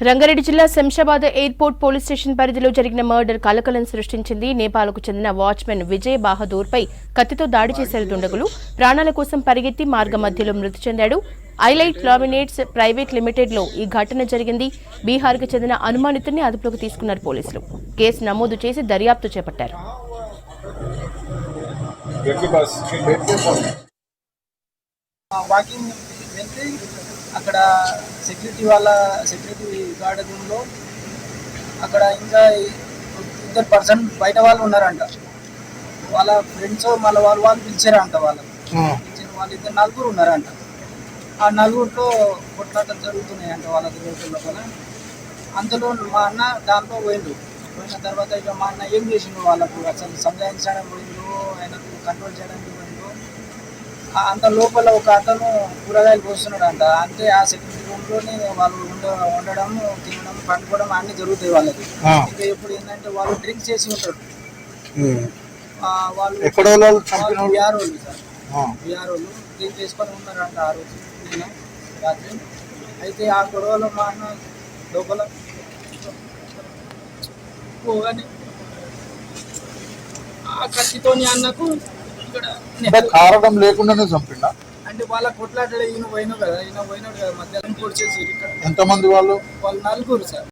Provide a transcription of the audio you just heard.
రంగారెడ్డి జిల్లా Shamshabad airport police station పరిధిలో జరిగిన మర్డర్ కలకలం సృష్టించింది. నేపాల్కు చెందిన వాచ్మెన్ విజయ్ బహదూర్పై కత్తితో దాడి చేశారు దుండగులు. ప్రాణాల కోసం పరిగెత్తి మార్గ మధ్యలో మృతి చెందాడు. ఐలైట్ లామినేట్స్ ప్రైవేట్ లిమిటెడ్లో ఈ ఘటన జరిగింది. బీహార్కు చెందిన అనుమానితుడిని అదుపులోకి తీసుకున్నారు పోలీసులు. కేసు నమోదు చేసి దర్యాప్తు చేపట్టారు. అక్కడ సెక్యూరిటీ గార్డ్ రూమ్లో అక్కడ ఇంకా ఇద్దరు పర్సన్ బయట వాళ్ళు ఉన్నారంట. వాళ్ళ ఫ్రెండ్స్ మళ్ళీ వాళ్ళు పిలిచారంట. వాళ్ళిద్దరు నలుగురు ఉన్నారంట. ఆ నలుగురితో కొట్లాటలు జరుగుతున్నాయంట వాళ్ళ లోపల. అంతలో మా అన్న దాంట్లో పోయిన తర్వాత ఇక మా అన్న ఏం చేసిండు వాళ్ళకు అసలు సంజాయించడానికి పోయిండు, ఆయనకు కంట్రోల్ చేయడానికి పోయిండు. అంత లోపల ఒక అతను కూరగాయలు పోస్తున్నాడు అంట. అంటే ఆ సెక్యూరిటీ రూమ్లోనే వాళ్ళు ఉండడం, తినడం, పండుకోవడం అన్నీ జరుగుతాయి వాళ్ళకి. ఇంకా ఎప్పుడు ఏంటంటే వాళ్ళు డ్రింక్స్ చేసి ఉంటారు. వాళ్ళు బీఆర్ వాళ్ళు సార్, బీఆర్ వాళ్ళు డ్రింక్ చేసుకొని ఉన్నారంట ఆ రోజు రాత్రి. అయితే ఆ గొడవలో మా అన్న లోపల పోగానే ఆ కత్తితోని అన్నకు కారణం లేకుండానే చంపిండా అంటే వాళ్ళ కొట్లాట ఈయన పోయినాడు కదా మధ్యాహ్నం పొడిచేసి. ఎంతమంది వాళ్ళు నలుగురు సార్.